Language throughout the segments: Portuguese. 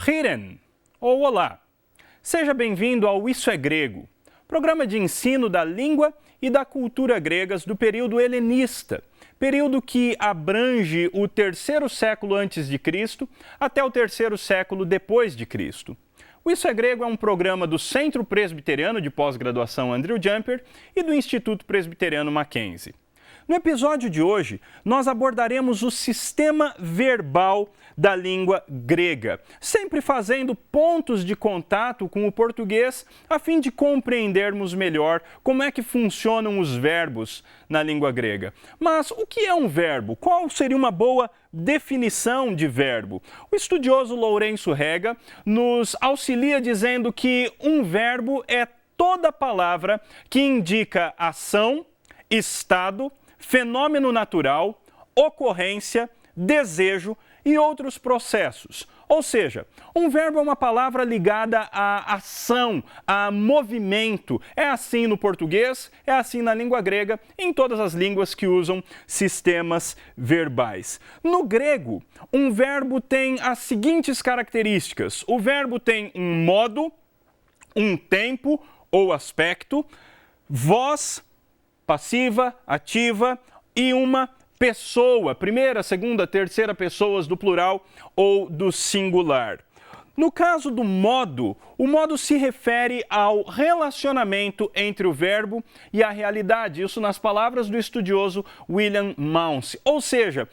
Chiren, ou olá. Seja bem-vindo ao Isso é Grego, programa de ensino da língua e da cultura gregas do período helenista, período que abrange o terceiro século antes de Cristo até o terceiro século depois de Cristo. O Isso é Grego é um programa do Centro Presbiteriano de Pós-Graduação Andrew Jumper e do Instituto Presbiteriano Mackenzie. No episódio de hoje, nós abordaremos o sistema verbal da língua grega, sempre fazendo pontos de contato com o português a fim de compreendermos melhor como é que funcionam os verbos na língua grega. Mas o que é um verbo? Qual seria uma boa definição de verbo? O estudioso Lourenço Rega nos auxilia dizendo que um verbo é toda palavra que indica ação, estado, fenômeno natural, ocorrência, desejo e outros processos. Ou seja, um verbo é uma palavra ligada à ação, a movimento. É assim no português, é assim na língua grega, em todas as línguas que usam sistemas verbais. No grego, um verbo tem as seguintes características. O verbo tem um modo, um tempo ou aspecto, voz, passiva, ativa e uma pessoa, primeira, segunda, terceira pessoas do plural ou do singular. No caso do modo, o modo se refere ao relacionamento entre o verbo e a realidade, isso nas palavras do estudioso William Mounce. Ou seja,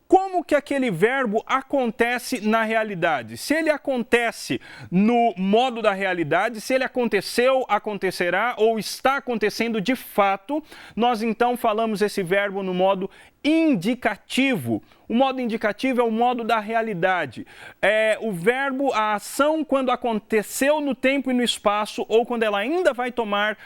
como que aquele verbo acontece na realidade? Se ele acontece no modo da realidade, se ele aconteceu, acontecerá ou está acontecendo de fato, nós então falamos esse verbo no modo indicativo. O modo indicativo é o modo da realidade. É o verbo, a ação, quando aconteceu no tempo e no espaço ou quando ela ainda vai tomar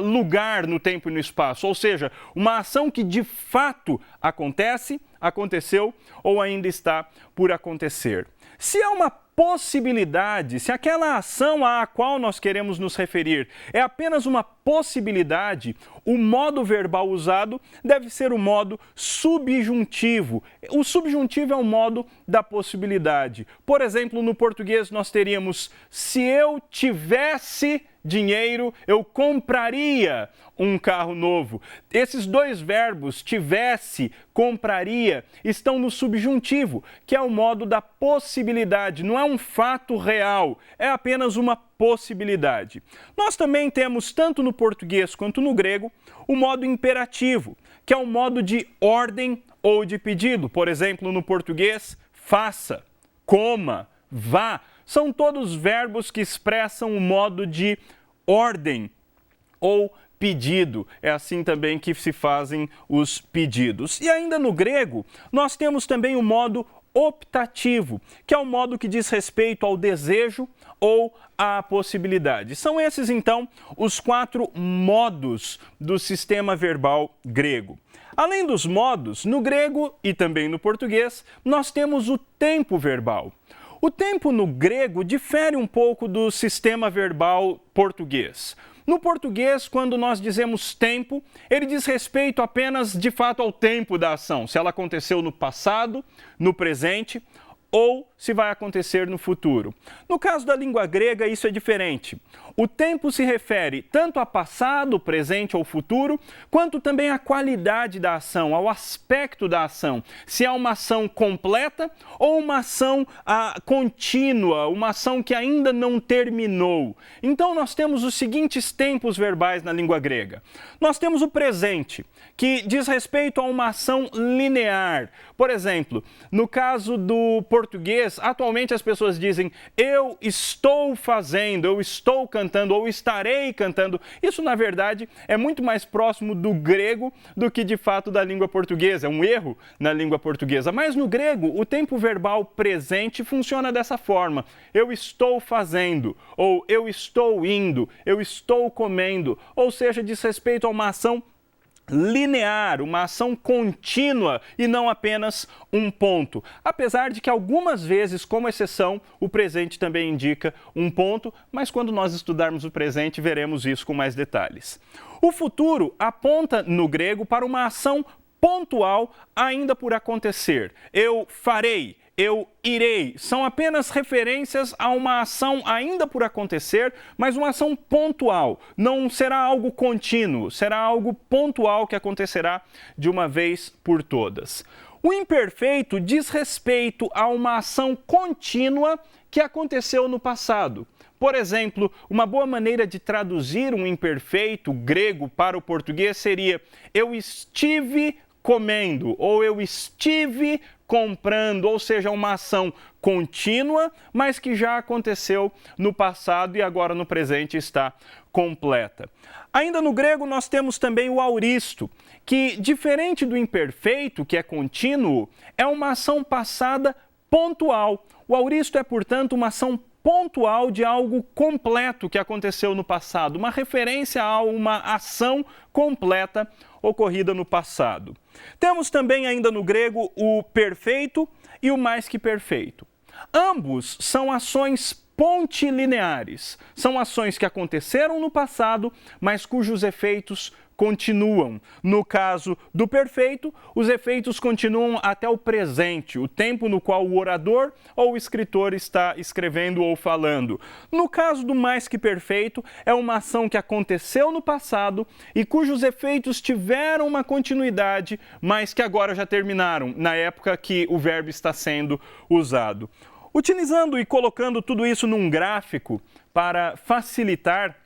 lugar no tempo e no espaço. Ou seja, uma ação que de fato acontece, aconteceu ou ainda está por acontecer. Se há uma possibilidade, se aquela ação à qual nós queremos nos referir é apenas uma possibilidade, o modo verbal usado deve ser o modo subjuntivo. O subjuntivo é o modo da possibilidade. Por exemplo, no português nós teríamos: se eu tivesse dinheiro, eu compraria um carro novo. Esses dois verbos, tivesse, compraria, estão no subjuntivo, que é o modo da possibilidade. Não é um fato real, é apenas uma possibilidade. Nós também temos, tanto no português quanto no grego, o modo imperativo, que é o modo de ordem ou de pedido. Por exemplo, no português, faça, coma, vá. São todos verbos que expressam o modo de ordem ou pedido. É assim também que se fazem os pedidos. E ainda no grego, nós temos também o modo optativo, que é o modo que diz respeito ao desejo ou à possibilidade. São esses, então, os 4 modos do sistema verbal grego. Além dos modos, no grego e também no português, nós temos o tempo verbal. O tempo no grego difere um pouco do sistema verbal português. No português, quando nós dizemos tempo, ele diz respeito apenas, de fato, ao tempo da ação, se ela aconteceu no passado, no presente ou se vai acontecer no futuro. No caso da língua grega, isso é diferente. O tempo se refere tanto a passado, presente ou futuro, quanto também à qualidade da ação, ao aspecto da ação. Se é uma ação completa ou uma ação contínua, uma ação que ainda não terminou. Então, nós temos os seguintes tempos verbais na língua grega. Nós temos o presente, que diz respeito a uma ação linear. Por exemplo, no caso do português, atualmente as pessoas dizem eu estou fazendo, eu estou cantando ou estarei cantando. Isso, na verdade, é muito mais próximo do grego do que, de fato, da língua portuguesa. É um erro na língua portuguesa. Mas no grego, o tempo verbal presente funciona dessa forma. Eu estou fazendo, ou eu estou indo, eu estou comendo. Ou seja, diz respeito a uma ação linear, uma ação contínua e não apenas um ponto. Apesar de que algumas vezes, como exceção, o presente também indica um ponto, mas quando nós estudarmos o presente veremos isso com mais detalhes. O futuro aponta no grego para uma ação pontual ainda por acontecer. Eu farei, eu irei. São apenas referências a uma ação ainda por acontecer, mas uma ação pontual. Não será algo contínuo, será algo pontual que acontecerá de uma vez por todas. O imperfeito diz respeito a uma ação contínua que aconteceu no passado. Por exemplo, uma boa maneira de traduzir um imperfeito grego para o português seria: eu estive comendo, ou eu estive comprando, ou seja, uma ação contínua, mas que já aconteceu no passado e agora no presente está completa. Ainda no grego nós temos também o auristo, que, diferente do imperfeito, que é contínuo, é uma ação passada pontual. O auristo é, portanto, uma ação pontual de algo completo que aconteceu no passado, uma referência a uma ação completa ocorrida no passado. Temos também ainda no grego o perfeito e o mais que perfeito. Ambos são ações pontilineares, são ações que aconteceram no passado, mas cujos efeitos continuam. No caso do perfeito, os efeitos continuam até o presente, o tempo no qual o orador ou o escritor está escrevendo ou falando. No caso do mais que perfeito, é uma ação que aconteceu no passado e cujos efeitos tiveram uma continuidade, mas que agora já terminaram, na época que o verbo está sendo usado. Utilizando e colocando tudo isso num gráfico para facilitar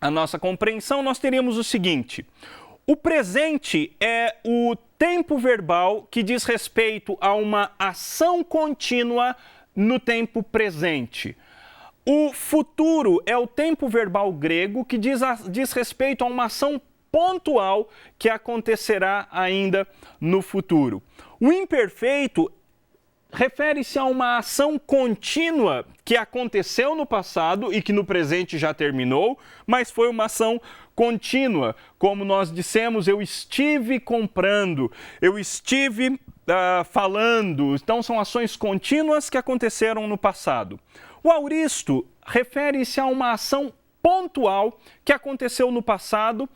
a nossa compreensão, nós teríamos o seguinte: o presente é o tempo verbal que diz respeito a uma ação contínua no tempo presente. O futuro é o tempo verbal grego que diz respeito a uma ação pontual que acontecerá ainda no futuro. O imperfeito refere-se a uma ação contínua que aconteceu no passado e que no presente já terminou, mas foi uma ação contínua. Como nós dissemos, eu estive comprando, eu estive falando. Então, são ações contínuas que aconteceram no passado. O auristo refere-se a uma ação pontual que aconteceu no passado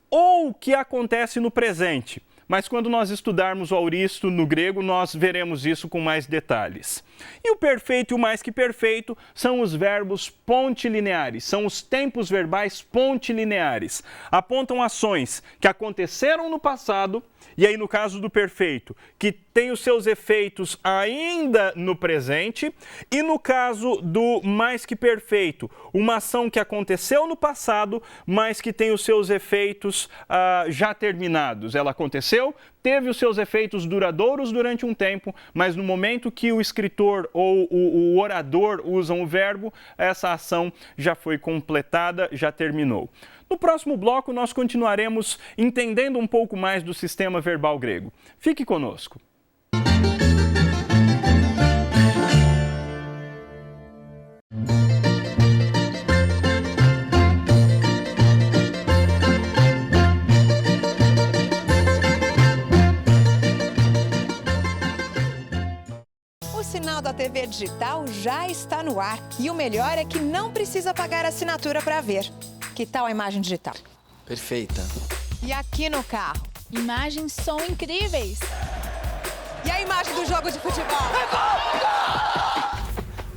ou que acontece no presente. Mas quando nós estudarmos o auristo no grego, nós veremos isso com mais detalhes. E o perfeito e o mais que perfeito são os verbos pontilineares, são os tempos verbais pontilineares. Apontam ações que aconteceram no passado, e aí no caso do perfeito, que tem os seus efeitos ainda no presente, e no caso do mais que perfeito, uma ação que aconteceu no passado, mas que tem os seus efeitos já terminados. Ela aconteceu, teve os seus efeitos duradouros durante um tempo, mas no momento que o escritor ou o orador usam o verbo, essa ação já foi completada, já terminou. No próximo bloco, nós continuaremos entendendo um pouco mais do sistema verbal grego. Fique conosco. O Sinal da TV Digital já está no ar e o melhor é que não precisa pagar assinatura para ver. Que tal a imagem digital? Perfeita. E aqui no carro? Imagens são incríveis. E a imagem do jogo de futebol?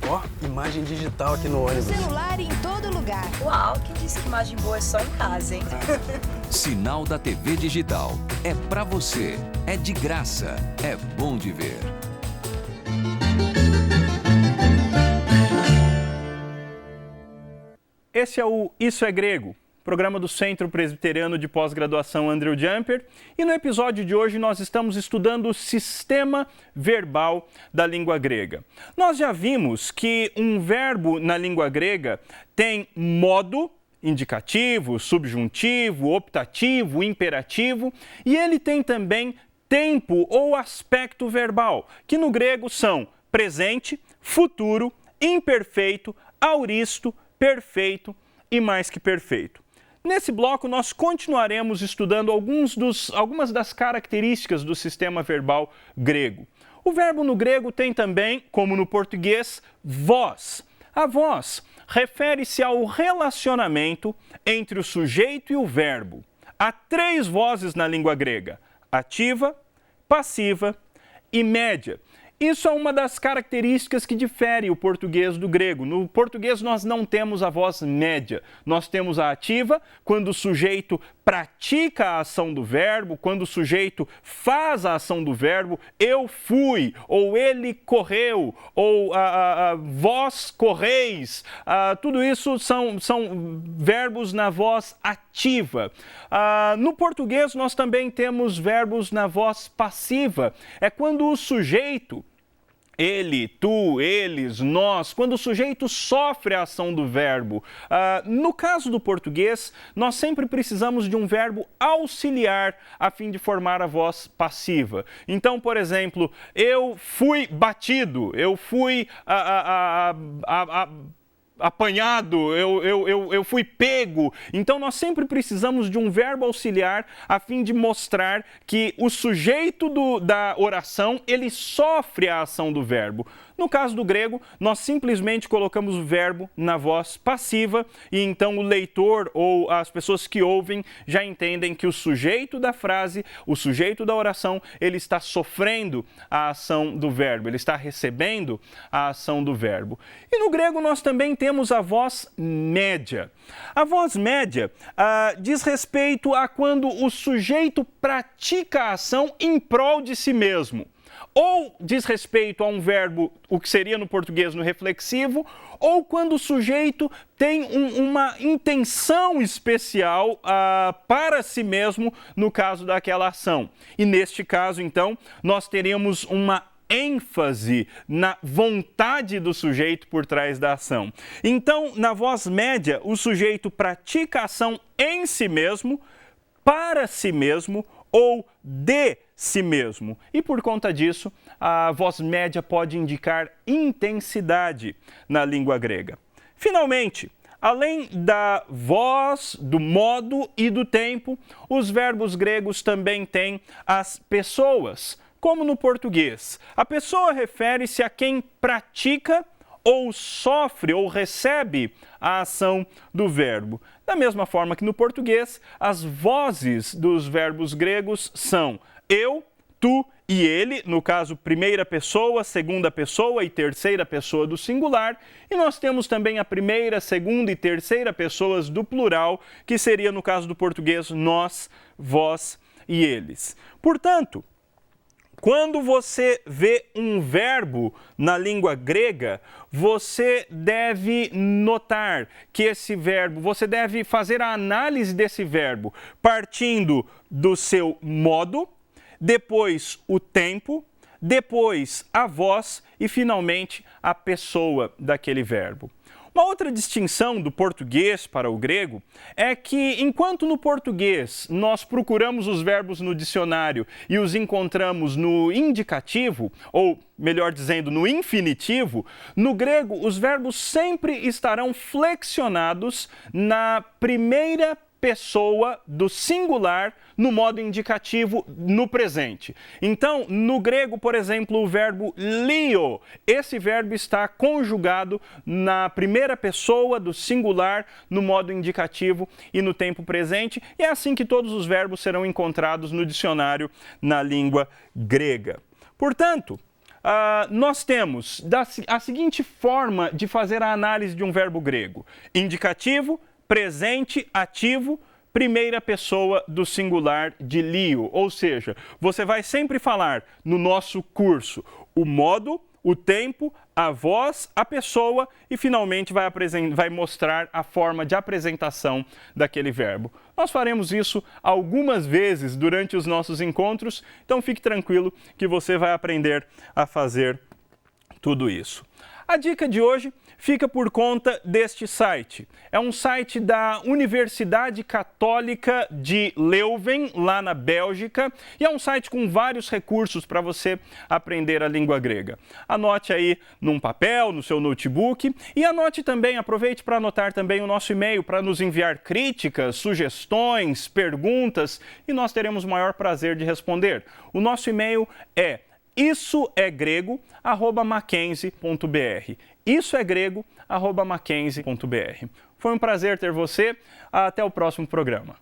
Ó, imagem digital aqui no ônibus. Celular em todo lugar. Uau, quem disse que imagem boa é só em casa, hein? Sinal da TV Digital. É pra você. É de graça. É bom de ver. Esse é o Isso é Grego, programa do Centro Presbiteriano de Pós-Graduação Andrew Jumper, e no episódio de hoje nós estamos estudando o sistema verbal da língua grega. Nós já vimos que um verbo na língua grega tem modo, indicativo, subjuntivo, optativo, imperativo, e ele tem também tempo ou aspecto verbal, que no grego são presente, futuro, imperfeito, auristo, perfeito e mais que perfeito. Nesse bloco, nós continuaremos estudando algumas das características do sistema verbal grego. O verbo no grego tem também, como no português, voz. A voz refere-se ao relacionamento entre o sujeito e o verbo. Há 3 vozes na língua grega: ativa, passiva e média. Isso é uma das características que difere o português do grego. No português nós não temos a voz média, nós temos a ativa, quando o sujeito pratica a ação do verbo, quando o sujeito faz a ação do verbo, eu fui, ou ele correu, ou vós correis. Tudo isso são verbos na voz ativa. No português nós também temos verbos na voz passiva. É quando o sujeito, ele, tu, eles, nós, quando o sujeito sofre a ação do verbo. No caso do português, nós sempre precisamos de um verbo auxiliar a fim de formar a voz passiva. Então, por exemplo, eu fui batido, eu fui apanhado, eu fui pego. Então, nós sempre precisamos de um verbo auxiliar a fim de mostrar que o sujeito da oração, ele sofre a ação do verbo. No caso do grego, nós simplesmente colocamos o verbo na voz passiva e então o leitor ou as pessoas que ouvem já entendem que o sujeito da frase, o sujeito da oração, ele está sofrendo a ação do verbo, ele está recebendo a ação do verbo. E no grego nós também temos a voz média. A voz média diz respeito a quando o sujeito pratica a ação em prol de si mesmo. Ou diz respeito a um verbo, o que seria no português no reflexivo, ou quando o sujeito tem uma intenção especial para si mesmo no caso daquela ação. E neste caso, então, nós teremos uma ênfase na vontade do sujeito por trás da ação. Então, na voz média, o sujeito pratica a ação em si mesmo, para si mesmo ou de si mesmo. E por conta disso, a voz média pode indicar intensidade na língua grega. Finalmente, além da voz, do modo e do tempo, os verbos gregos também têm as pessoas, como no português. A pessoa refere-se a quem pratica ou sofre ou recebe a ação do verbo. Da mesma forma que no português, as vozes dos verbos gregos são eu, tu e ele, no caso primeira pessoa, segunda pessoa e terceira pessoa do singular, e nós temos também a primeira, segunda e terceira pessoas do plural, que seria no caso do português nós, vós e eles. Portanto, quando você vê um verbo na língua grega, você deve notar que esse verbo, você deve fazer a análise desse verbo partindo do seu modo, depois o tempo, depois a voz e finalmente a pessoa daquele verbo. Uma outra distinção do português para o grego é que, enquanto no português nós procuramos os verbos no dicionário e os encontramos no indicativo, ou melhor dizendo, no infinitivo, no grego os verbos sempre estarão flexionados na primeira pessoa do singular no modo indicativo no presente. Então, no grego, por exemplo, o verbo lio, esse verbo está conjugado na primeira pessoa do singular no modo indicativo e no tempo presente, e é assim que todos os verbos serão encontrados no dicionário na língua grega. Portanto, nós temos a seguinte forma de fazer a análise de um verbo grego: indicativo, presente, ativo, primeira pessoa do singular de lio. Ou seja, você vai sempre falar no nosso curso o modo, o tempo, a voz, a pessoa e finalmente vai mostrar a forma de apresentação daquele verbo. Nós faremos isso algumas vezes durante os nossos encontros, então fique tranquilo que você vai aprender a fazer tudo isso. A dica de hoje fica por conta deste site. É um site da Universidade Católica de Leuven, lá na Bélgica, e é um site com vários recursos para você aprender a língua grega. Anote aí num papel, no seu notebook, e anote também, aproveite para anotar também o nosso e-mail para nos enviar críticas, sugestões, perguntas, e nós teremos o maior prazer de responder. O nosso e-mail é issoegrego@mackenzie.br. issoegrego@mackenzie.br. Foi um prazer ter você. Até o próximo programa.